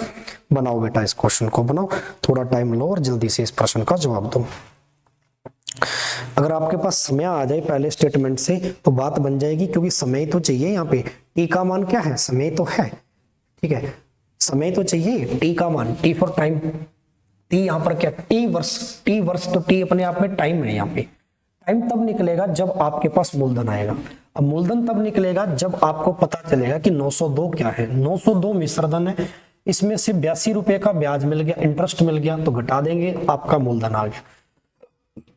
बनाओ बेटा, इस क्वेश्चन को बनाओ, थोड़ा टाइम लो और जल्दी से इस प्रश्न का जवाब दो। अगर आपके पास समय आ जाए पहले स्टेटमेंट से तो बात बन जाएगी, क्योंकि समय तो चाहिए यहाँ पे। टी का मान क्या है, समय तो है, ठीक है, समय तो चाहिए। टी का मान, टी फॉर टाइम, टी यहाँ पर क्या, टी वर्ष, तो टी अपने आप में टाइम है। यहाँ पे टाइम तब निकलेगा जब आपके पास मूलधन आएगा। अब मूलधन तब निकलेगा जब आपको पता चलेगा कि 902 क्या है। 902 मिश्रधन है, इसमें से 82 रुपए का ब्याज मिल गया, इंटरेस्ट मिल गया, तो घटा देंगे, आपका मूलधन आ गया।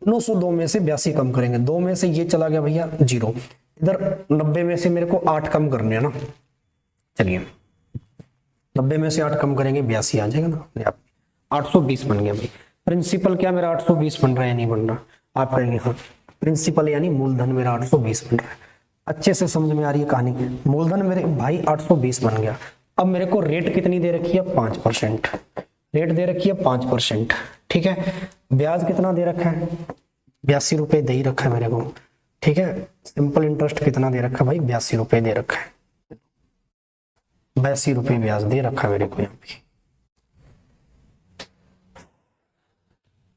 902 में से 82 कम करेंगे, 2 में से ये चला गया भैया 0, इधर 90 में से मेरे को 8 कम करने हैं ना। चलिए 90 में से 8 कम करेंगे, 82 आ जाएगा ना अपने आप। 820 बन गया भाई। प्रिंसिपल क्या मेरा 820 बन रहा है या नहीं बन रहा, आप कहेंगे हाँ। प्रिंसिपल यानी मूलधन मेरा 820 बन रहा है। अच्छे से समझ में आ रही है कहानी। मूलधन मेरे भाई 820 बन गया। अब मेरे को रेट कितनी दे रखी है, 5%। रेट दे रखी है 5%, ठीक है। ब्याज कितना दे रखा है, 82 रुपए दे ही रखा है मेरे को, ठीक है। सिंपल इंटरेस्ट कितना दे रखा है भाई, 82 रुपए दे रखा है। 82 रुपए ब्याज दे रखा है मेरे को यहाँ पे।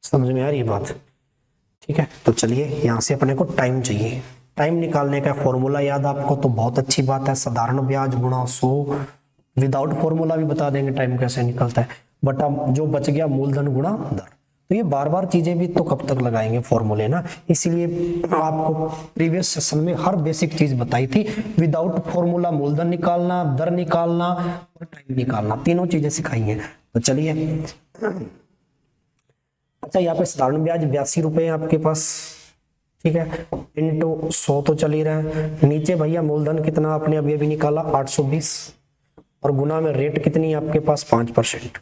समझ में आ रही है बात, ठीक है। तो चलिए यहाँ से अपने को टाइम चाहिए। टाइम निकालने का फॉर्मूला याद आपको, तो बहुत अच्छी बात है। साधारण ब्याज गुणा 100, विदाउट फॉर्मूला भी बता देंगे टाइम कैसे निकलता है। बट अब जो बच गया मूलधन गुणा दर। तो ये बार बार चीजें भी तो कब तक लगाएंगे फॉर्मूले ना, इसीलिए आपको प्रीवियस सेशन में हर बेसिक चीज बताई थी। विदाउट फॉर्मूला मूलधन निकालना, दर निकालना और टाइम निकालना, तीनों चीजें सिखाई हैं। तो चलिए, अच्छा यहाँ पे साधारण ब्याज 82 रुपए है आपके पास, ठीक है, इंटू 100 तो चल ही रहा है। नीचे भैया मूलधन कितना आपने अभी अभी निकाला 820, और गुना में रेट कितनी है आपके पास 5%।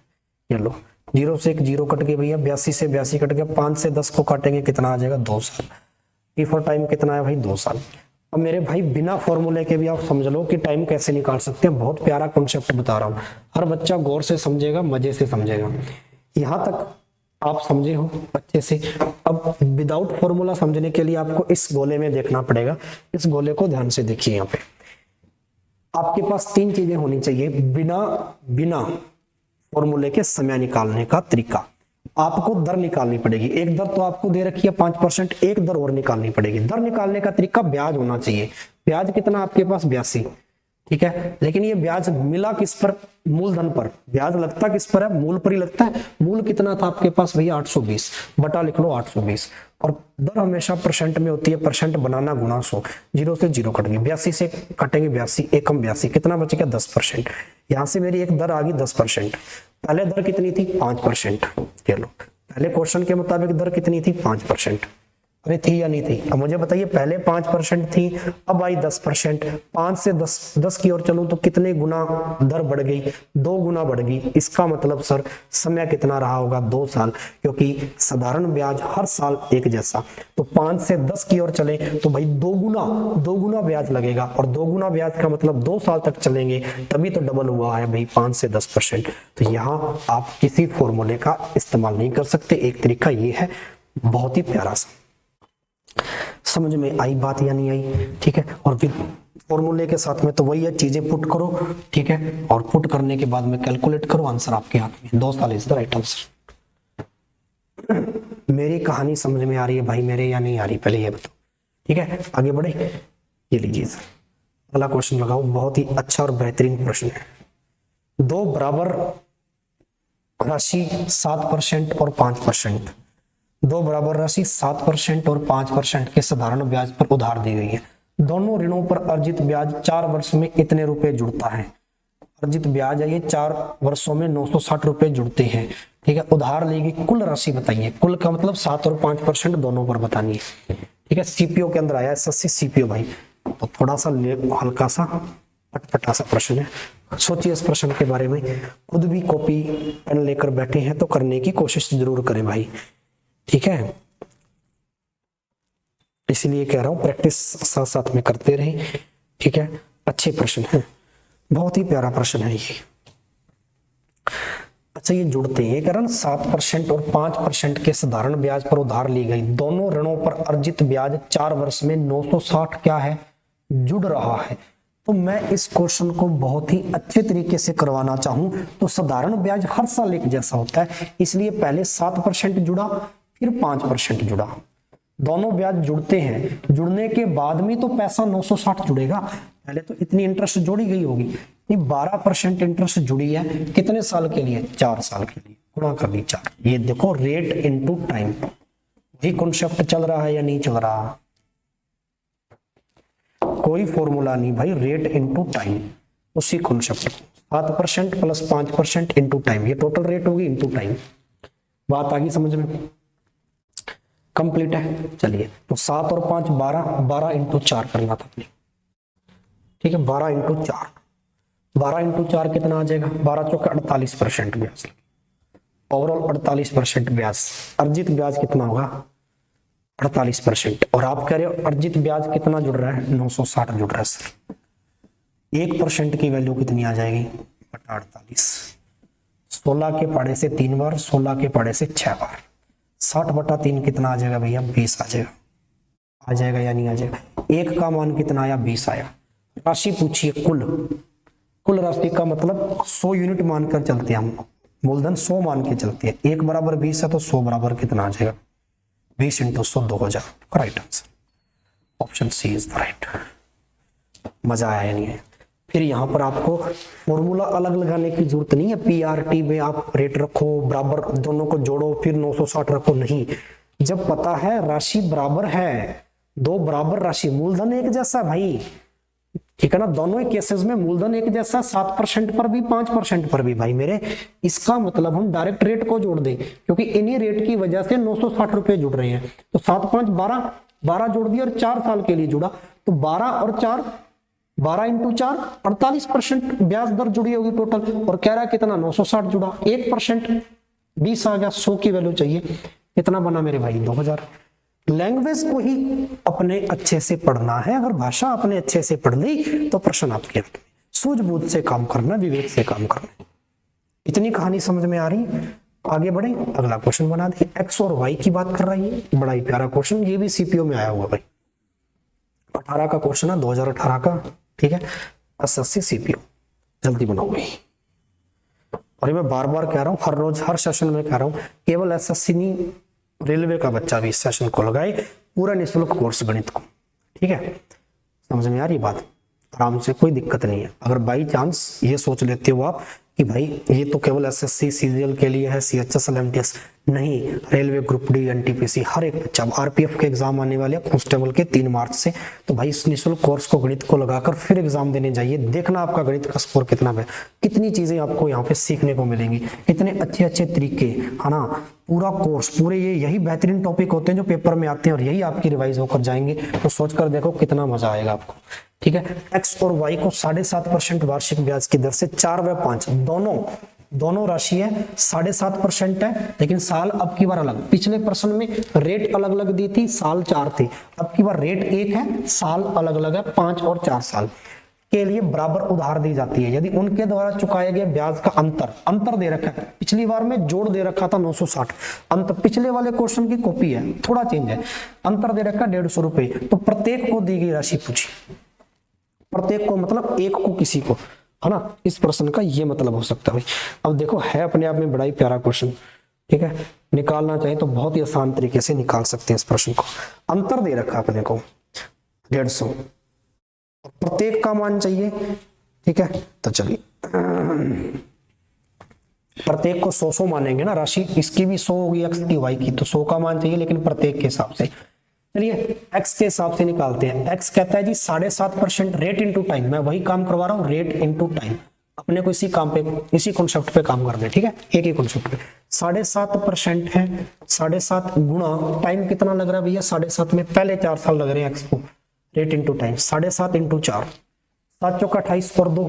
ये लो, 0 से 1 0 कट गया भैया, 82 से 82 कट गया, 5 से 10 को काटेंगे कितना आ जाएगा, 2 साल। टी फॉर टाइम कितना है भाई, 2 साल। अब मेरे भाई बिना फॉर्मूले के भी आप समझ लो कि टाइम कैसे निकाल सकते हैं। बहुत प्यारा कॉन्सेप्ट बता रहा हूँ, हर बच्चा गौर से समझेगा, मजे से समझेगा। यहाँ तक आप समझे हो अच्छे से। अब विदाउट फॉर्मूला समझने के लिए आपको इस गोले में देखना पड़ेगा। इस गोले को ध्यान से देखिए। यहाँ पे आपके पास 3 चीजें होनी चाहिए बिना फॉर्मूले के समय निकालने का तरीका। आपको दर निकालनी पड़ेगी, एक दर तो आपको दे रखी है 5%, एक दर और निकालनी पड़ेगी। दर निकालने का तरीका ब्याज होना चाहिए। ब्याज कितना आपके पास 82, ठीक है, लेकिन ये ब्याज मिला किस पर, मूलधन पर। ब्याज लगता किस पर है, मूल पर ही लगता है। मूल कितना था आपके पास भैया 820, बटा लिख लो 820। और दर हमेशा परसेंट में होती है, परसेंट बनाना गुणा 100, 0 से 0 कट गई, 82 से कटेंगे 82, एकम 82, कितना बच गया 10%। यहाँ से मेरी एक दर आ गई 10%। पहले दर कितनी थी 5%, चलो पहले क्वेश्चन के मुताबिक दर कितनी थी 5%। अरे थी या नहीं थी, अब मुझे बताइए। पहले 5% थी, अब आई 10%। 5 से 10 की ओर चलूं तो कितने गुना दर बढ़ गई, 2 गुना बढ़ गई। इसका मतलब सर समय कितना रहा होगा, 2 साल, क्योंकि साधारण ब्याज हर साल एक जैसा। तो 5 से 10 की ओर चले तो भाई 2 गुना ब्याज लगेगा, और 2 गुना ब्याज का मतलब 2 साल तक चलेंगे, तभी तो डबल हुआ है भाई 5 से 10%। तो यहाँ आप किसी फॉर्मूले का इस्तेमाल नहीं कर सकते। एक तरीका ये है, बहुत ही प्यारा सा। समझ में आई बात या नहीं आई, ठीक है। और फिर फॉर्मूले के साथ में तो वही है, चीजें पुट करो, ठीक है, और पुट करने के बाद में कैलकुलेट करो, आंसर आपके हाथ में। 2 साल इज द राइट आंसर। मेरी कहानी समझ में आ रही है भाई मेरे या नहीं आ रही, पहले ये बताओ, ठीक है। आगे बढ़े, ये लीजिए अगला क्वेश्चन लगाओ। बहुत ही अच्छा और बेहतरीन प्रश्न है। 2 बराबर राशि 7% और 5%, 2 बराबर राशि 7% और 5% के साधारण ब्याज पर उधार दी गई है। दोनों ऋणों पर अर्जित ब्याज 4 वर्ष में कितने रुपए जुड़ता है। अर्जित ब्याज है ये 4 वर्षों में 960 रुपए जुड़ते हैं, ठीक है। उधार ली गई कुल राशि बताइए, कुल का मतलब 7 और 5% दोनों पर बतानी है, ठीक है। सीपीओ के अंदर आया एसएससी सीपीओ भाई, तो थोड़ा सा हल्का सा पटपटा सा प्रश्न है। सोचिए इस प्रश्न के बारे में, खुद भी कॉपी पेन लेकर बैठे हैं तो करने की कोशिश जरूर करें भाई, ठीक है। इसीलिए कह रहा हूं प्रैक्टिस साथ साथ में करते रहें, ठीक है। अच्छे प्रश्न है, बहुत ही प्यारा प्रश्न है ये। अच्छा ये जुड़ते हैं, ये कारण 7% और 5% के साधारण ब्याज पर उधार ली गई दोनों ऋणों पर अर्जित ब्याज 4 वर्ष में 960 क्या है, जुड़ रहा है। तो मैं इस क्वेश्चन को बहुत ही अच्छे तरीके से करवाना चाहूं तो साधारण ब्याज हर साल एक जैसा होता है, इसलिए पहले 7% जुड़ा फिर 5% जुड़ा, दोनों ब्याज जुड़ते हैं, जुड़ने के बाद में तो पैसा 960 जुड़ेगा, पहले तो इतनी इंटरेस्ट जोड़ी गई होगी, ये 12% इंटरेस्ट जुड़ी है, कितने साल के लिए, 4 साल के लिए, गुणा कर दी 4। ये देखो रेट इनटू टाइम, ये कॉन्सेप्ट चल रहा है या नहीं चल रहा, कोई फॉर्मूला नहीं भाई, रेट इनटू टाइम, उसी कॉन्सेप्ट 7% प्लस 5% इनटू टाइम, ये टोटल रेट होगी इनटू टाइम। बात आ गई समझ में, कंप्लीट है। चलिए तो 7 और 5 12 इंटू 4 करना था अपने, ठीक है, 12 इंटू 4, 12 इंटू 4 कितना आ जाएगा, 12 चौके 48% ब्याज, ओवरऑल 48% ब्याज, अर्जित ब्याज कितना होगा 48%, और आप कह रहे हो अर्जित ब्याज कितना जुड़ रहा है, 960 जुड़ रहा है सर, 1% की वैल्यू कितनी आ जाएगी, 48, 16 के पढ़े से 3 बार, 16 के पढ़े से 6 बार, 60/3 कितना आ जाएगा भैया, 20 आ जाएगा या नहीं आ जाएगा, एक का मान कितना आया, 20 आया। राशि पूछिए कुल राशि का मतलब 100 यूनिट मानकर चलते हैं हम, मूलधन 100 मान के चलते हैं, 1 बराबर 20 है तो 100 बराबर कितना आ जाएगा, 20 into 100 2000, right answer, option C is the right. मजा आया नहीं है। फिर यहाँ पर आपको फॉर्मूला अलग लगाने की जरूरत नहीं है, पीआरटी में आप रेट रखो, बराबर दोनों को जोड़ो फिर 960 रखो, नहीं, जब पता है राशि बराबर है, दो बराबर राशि, मूलधन एक जैसा भाई, ठीक है ना, दोनों ही केसेस में मूलधन एक जैसा, 7% पर भी 5% पर भी भाई मेरे, इसका मतलब हम डायरेक्ट रेट को जोड़ दें, क्योंकि इन्हीं रेट की वजह से 960 रुपए जुड़ रहे हैं, तो 7 5 12 जोड़ दिया और 4 साल के लिए जुड़ा, तो 12 और 4 12 इंटू 4 48% ब्याज दर जुड़ी होगी टोटल, और कह रहा है कितना 960 जुड़ा, 1% 20 आ गया, 100 की वैल्यू चाहिए, कितना बना मेरे भाई 2000। लैंग्वेज को ही अपने अच्छे से पढ़ना है, अगर भाषा अपने अच्छे से पढ़ ली तो प्रश्न आपके हाथ में, सूझबूझ से काम करना, विवेक से काम करना। इतनी कहानी समझ में आ रही, आगे बढ़े, अगला क्वेश्चन बना दे। एक्स और वाई की बात कर रहा है, ये बड़ा ही प्यारा क्वेश्चन, ये भी सीपीओ में आया हुआ भाई, 18 का क्वेश्चन है, 2018 का, ठीक है, एसएससी सीपीओ, जल्दी बनाओ भाई। और ये मैं बार बार कह रहा हूँ, हर रोज हर सेशन में कह रहा हूँ, केवल एसएससी नहीं, रेलवे का बच्चा भी इस सेशन को लगाए, पूरा निःशुल्क कोर्स गणित को, ठीक है, समझ में आ रही बात, आराम से, कोई दिक्कत नहीं है। अगर बाई चांस ये सोच लेते हो आप कि भाई ये तो केवल एसएससी सीजीएल के लिए है, सीएचएसएल एमटीएस नहीं, रेलवे ग्रुप डी एनटीपीसी हर एक बच्चा, आरपीएफ के एग्जाम आने वाले कांस्टेबल के 3 मार्च से, तो भाई इस निःशुल्क कोर्स को गणित को लगाकर फिर एग्जाम देने जाइए, देखना आपका गणित का स्कोर कितना है, कितनी चीजें आपको यहाँ पे सीखने को मिलेंगी, इतने अच्छे अच्छे तरीके, है ना, पूरा कोर्स, पूरे ये यही बेहतरीन टॉपिक होते हैं जो पेपर में आते हैं और यही आपकी रिवाइज होकर जाएंगे, तो सोचकर देखो कितना मजा आएगा आपको, ठीक है। एक्स और वाई को 7.5% वार्षिक ब्याज की दर से 4 व 5 दोनों राशि है, 7.5% है, लेकिन साल अब की बार अलग, पिछले प्रश्न में रेट अलग अलग दी थी, साल 4 थे, अब की बार रेट एक है, साल अलग अलग है, 5 और 4 साल के लिए बराबर उधार दी जाती है, यदि उनके द्वारा चुकाए गए ब्याज का अंतर दे रखा है, पिछली बार में जोड़ दे रखा था 960, अंतर पिछले वाले क्वेश्चन की कॉपी है, थोड़ा चेंज है, अंतर दे रखा 150 रुपए, तो प्रत्येक को दी गई राशि पूछी, प्रत्येक को मतलब एक को किसी को, है ना, इस प्रश्न का ये मतलब हो सकता है भाई। अब देखो है अपने आप में बड़ा ही प्यारा क्वेश्चन, ठीक है, निकालना चाहे तो बहुत ही आसान तरीके से निकाल सकते हैं इस प्रश्न को। अंतर दे रखा अपने को 150, प्रत्येक का मान चाहिए, ठीक है, तो चलिए प्रत्येक को 100 मानेंगे ना, राशि इसकी भी 100 होगी, एक्स की वाई की, तो 100 का मान चाहिए, लेकिन प्रत्येक के हिसाब से, चलिए एक्स के हिसाब से निकालते हैं। एक्स कहता है जी 7.5% रेट इनटू टाइम, मैं वही काम करवा रहा हूँ, रेट इनटू टाइम, अपने को इसी काम पे, इसी कॉन्सेप्ट पे काम करना है, ठीक है, एक ही कॉन्सेप्ट पे 7.5% है, 7.5 गुणा टाइम कितना लग रहा है भैया, 7.5 में पहले 4 साल लग रहे हैं एक्स को, रेट इनटू टाइम 7.5 इंटू 4, 7 चौका 28 और 2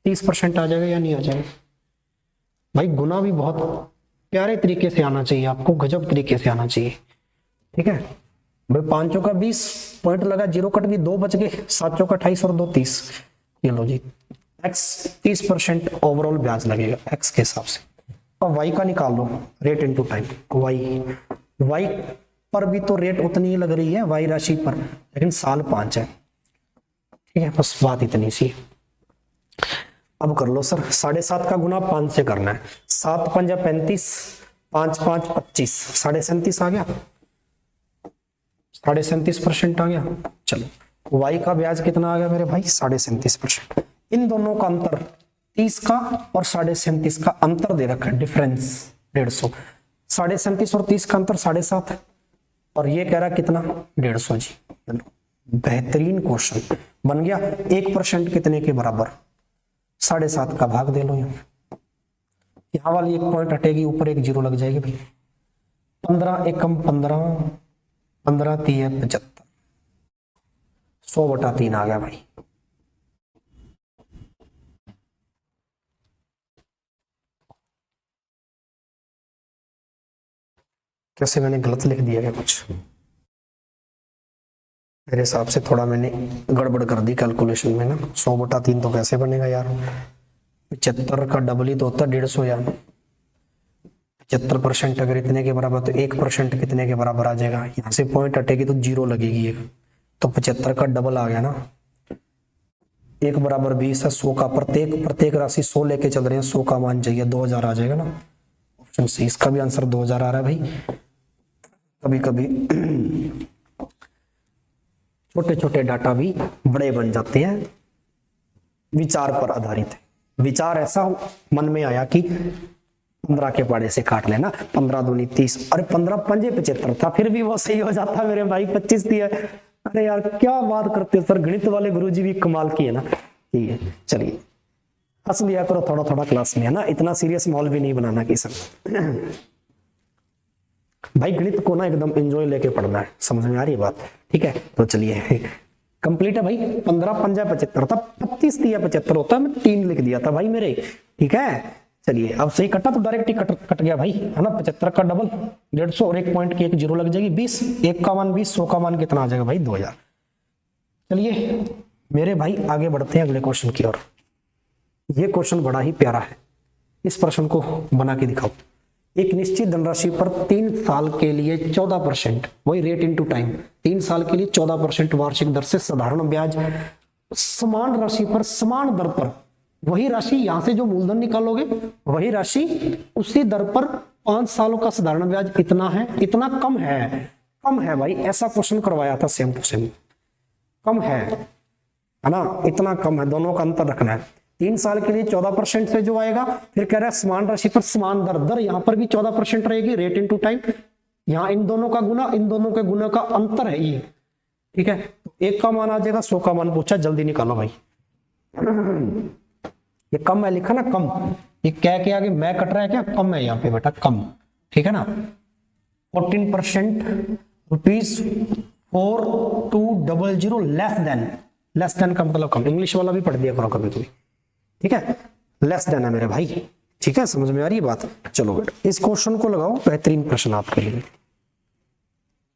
30% आ जाएगा या नहीं आ जाएगा भाई। गुना भी बहुत प्यारे तरीके से आना चाहिए आपको, गजब तरीके से आना चाहिए, ठीक है भाई। 5 चौका 20 पॉइंट लगा, 0 कट गई, 2 बच गए, 7 चौका 28 और 2 30, ये लो जी, एक्स 30% ओवरऑल ब्याज लगेगा एक्स के हिसाब से, अब y का निकाल लो, रेट इनटू टाइम। y पर भी तो रेट उतनी ही लग रही है y राशि पर, लेकिन साल 5 है। ठीक है, बस बात इतनी सी। अब कर लो सर, 7.5 का गुना 5 से करना है। 7 पंजा 35, 5 5 25, 37.5 आ गया, 37.5% आ गया। चलो y का ब्याज कितना आ गया मेरे भाई, 37.5%। इन दोनों का अंतर 30 का और 37.5 का अंतर दे रखा है, डिफरेंस 150। 37.5 और 30 का अंतर 7.5 है, और ये कह रहा कितना, 150 जी। बेहतरीन क्वेश्चन बन गया। 1% कितने के बराबर, 7.5 का भाग दे लो। यहाँ वाली एक पॉइंट हटेगी, ऊपर एक जीरो लग जाएगी भाई। 15 एकम 15, 15 3 75, 100/3 आ गया भाई। कैसे मैंने गलत लिख दिया क्या कुछ, मेरे हिसाब से थोड़ा मैंने गड़बड़ कर दी कैलकुलेशन में ना। 100/3 तो कैसे बनेगा यार, 75 का डबल ही तो होता है 150 यार। 75% अगर इतने के बराबर तो 1% कितने के बराबर आ जाएगा, यहाँ से पॉइंट हटेगी तो जीरो लगेगी एक, तो 75 का डबल आ गया ना। 1 बराबर 20 है, 100 का प्रत्येक राशि 100 लेके चल रहे हैं, 100 का मान चाहिए, 2000 आ जाएगा ना। ऑप्शन सी, इसका भी आंसर 2000 आ रहा है भाई। कभी कभी छोटे छोटे डाटा भी बड़े बन जाते हैं, विचार पर आधारित है। विचार ऐसा मन में आया कि 15 के पाड़े से काट लेना, 15 दूनी 30, अरे 15 पंजे 75 था, फिर भी वो सही हो जाता मेरे भाई, 25 दिया। अरे यार क्या बात करते हो सर, गणित वाले गुरुजी भी कमाल की है ना। ठीक है, चलिए हंस लिया करो थोड़ा थोड़ा क्लास में, है ना, इतना सीरियस माहौल भी नहीं बनाना कि सर। भाई गणित को ना एकदम एंजॉय लेके पढ़ना है, समझ में आ रही है बात। ठीक है, तो चलिए कंप्लीट है भाई। 15 पंजा 75 था, 25 दिया 75 होता, मैं 3 लिख दिया था भाई मेरे। ठीक है, चलिए अब सही कटा तो डायरेक्ट ही कट गया भाई, है ना। 75 का डबल 150 और 1 पॉइंट की एक जीरो लग जाएगी, 20, 1 का मान 20, 100 का मान कितना आ जाएगा भाई, 2000। चलिए मेरे भाई आगे बढ़ते हैं अगले क्वेश्चन की ओर। ये क्वेश्चन बड़ा ही प्यारा है, इस प्रश्न को बना के दिखाओ। एक निश्चित धनराशि पर 3 साल के लिए 14%, वही रेट इनटू टाइम, 3 साल के लिए 14% वार्षिक दर से साधारण ब्याज, समान राशि पर समान दर पर, वही राशि यहां से जो मूलधन निकालोगे वही राशि उसी दर पर 5 सालों का साधारण ब्याज इतना है, इतना कम है भाई। ऐसा क्वेश्चन करवाया था सेम टू सेम, कम है ना, इतना कम है, दोनों का अंतर रखना है। 3 साल के लिए 14% से जो आएगा, फिर कह रहा है समान राशि पर समान दर यहां पर भी 14% रहेगी, रेट इनटू टाइम। यहां इन दोनों का गुना, इन दोनों के गुना का अंतर है ये। ठीक है, तो 1 का मान आ जाएगा, 100 का मान पूछा, जल्दी निकालो भाई। ये कम है लिखा ना, कम, ये क्या के आगे मैं कट रहा है क्या, कम है यहाँ पे बेटा, कम। ठीक है ना, 14% ₹4200 लेस देन का मतलब कम। इंग्लिश वाला भी पढ़ दिया करो कभी कभी। ठीक है, लेस देन है मेरे भाई। ठीक है, समझ में आ रही है बात। चलो बेटा इस क्वेश्चन को लगाओ, बेहतरीन प्रश्न आपके लिए।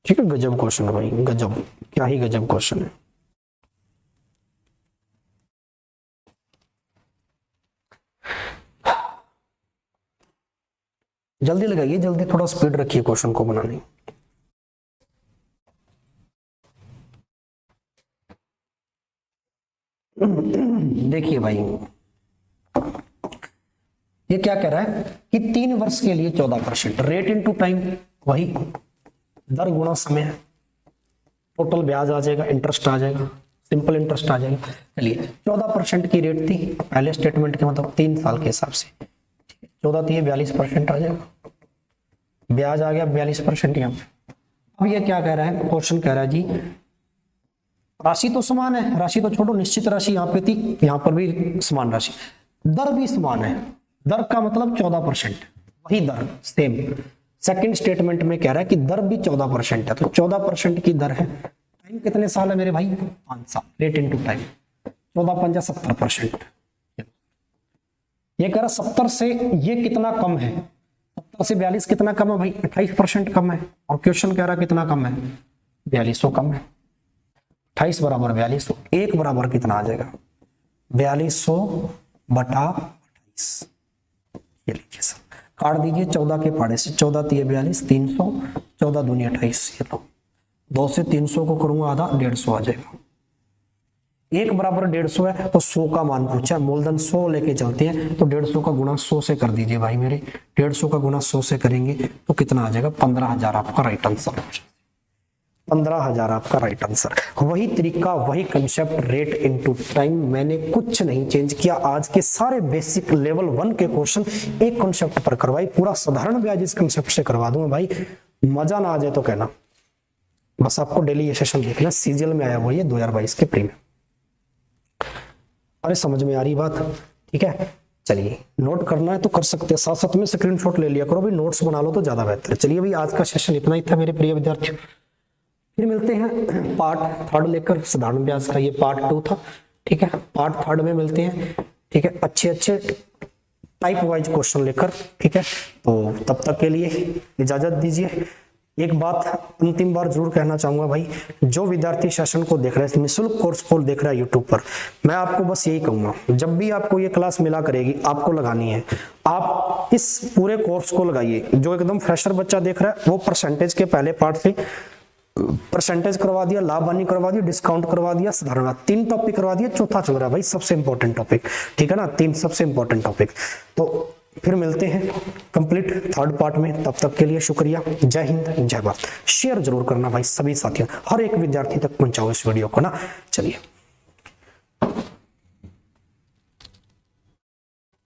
ठीक है, गजब क्वेश्चन है भाई, गजब, क्या ही गजब क्वेश्चन है। जल्दी लगाइए, जल्दी, थोड़ा स्पीड रखिए क्वेश्चन को बनाने। देखिए भाई ये क्या कह रहा है कि 3 वर्ष के लिए 14%, रेट इनटू टाइम, वही दर गुणा समय, टोटल ब्याज आ जाएगा, इंटरेस्ट आ जाएगा, सिंपल इंटरेस्ट आ जाएगा। चलिए 14% की रेट थी पहले स्टेटमेंट के, मतलब 3 साल के हिसाब से। 14 थी, 42% आ जाएगा, ब्याज आ गया 42% यहाँ पे। अब ये क्या कह रहा है, क्वेश्चन कह रहा है जी राशि तो समान है, राशि तो छोड़ो, निश्चित राशि यहाँ पे थी, यहाँ पर भी समान राशि, दर भी समान है, दर का मतलब 14%, वही दर सेम। सेकंड स्टेटमेंट में कह रहा है कि दर भी 14% है, तो 14% की दर है। टाइम कितने साल है मेरे भाई, 5 साल, रेट इनटू टाइम, 14 पंजा 70%। ये कह रहा 70 से ये कितना कम है, 70 से 42 कितना कम है भाई, 28% कम है। और क्वेश्चन कह रहा कितना कम है, 4200 कम है। 28 बराबर 4200, 1 बराबर कितना आ जाएगा, 4200/28। ये लीजिए सर, काट दीजिए 14 के पाड़े से, 14 तिये 42, 300, 14 दूनी 28, ये लो 2 से 300 को करूंगा आधा, 150 आ जाएगा। 1 बराबर 150 है तो 100 का मान पूछा है, मूलधन 100 लेके चलते हैं तो 150 का गुणा 100 से कर दीजिए भाई मेरे। 150 का गुणा 100 से करेंगे तो कितना आ जाएगा, 15,000 आपका राइट आंसर। 15,000 आपका राइट आंसर। वही तरीका, वही कंसेप्ट, रेट इनटू टाइम, मैंने कुछ नहीं चेंज किया। आज के सारे बेसिक लेवल 1 के क्वेश्चन एक कंसेप्ट पर करवाई, पूरा साधारण ब्याज इस कंसेप्ट से करवा दूंगा भाई। मजा ना आ जाए तो कहना, बस आपको डेली ये सेशन देखना। सीजीएल में आया हुआ ये 2022 के प्री में। अरे समझ में आ रही बात? ठीक है, चलिए नोट करना है तो कर सकते हैं, साथ साथ में स्क्रीनशॉट ले लिया करो भी, नोट्स बना लो तो ज्यादा बेहतर है। चलिए भाई, आज का सेशन इतना ही था मेरे प्रिय विद्यार्थियों। फिर मिलते हैं पार्ट 3 लेकर, साधारण ब्याज का ये पार्ट 2 था। ठीक है, पार्ट 3 में मिलते हैं। ठीक है, अच्छे अच्छे टाइप वाइज क्वेश्चन लेकर। ठीक है, तो तब तक के लिए इजाजत दीजिए। एक बात अंतिम बार जरूर कहना चाहूंगा भाई, जो विद्यार्थी सेशन को देख रहे हैं, निःशुल्क कोर्स को देख रहा है यूट्यूब पर, मैं आपको बस यही कहूंगा, जब भी आपको ये क्लास मिला करेगी आपको लगानी है, आप इस पूरे कोर्स को लगाइए। जो एकदम फ्रेशर बच्चा देख रहा है वो परसेंटेज के पहले पार्ट से परसेंटेज करवा दिया, लाभ हानि करवा दिया, डिस्काउंट करवा दिया, साधारण 3 टॉपिक करवा दिया, चौथा चल रहा है भाई सबसे इंपॉर्टेंट टॉपिक। ठीक है ना, 3 सबसे इंपॉर्टेंट टॉपिक। तो फिर मिलते हैं कंप्लीट 3rd पार्ट में। तब तक के लिए शुक्रिया। जय हिंद, जय भारत। शेयर जरूर करना भाई सभी साथियों, हर एक विद्यार्थी तक पहुंचाओ इस वीडियो को ना। चलिए।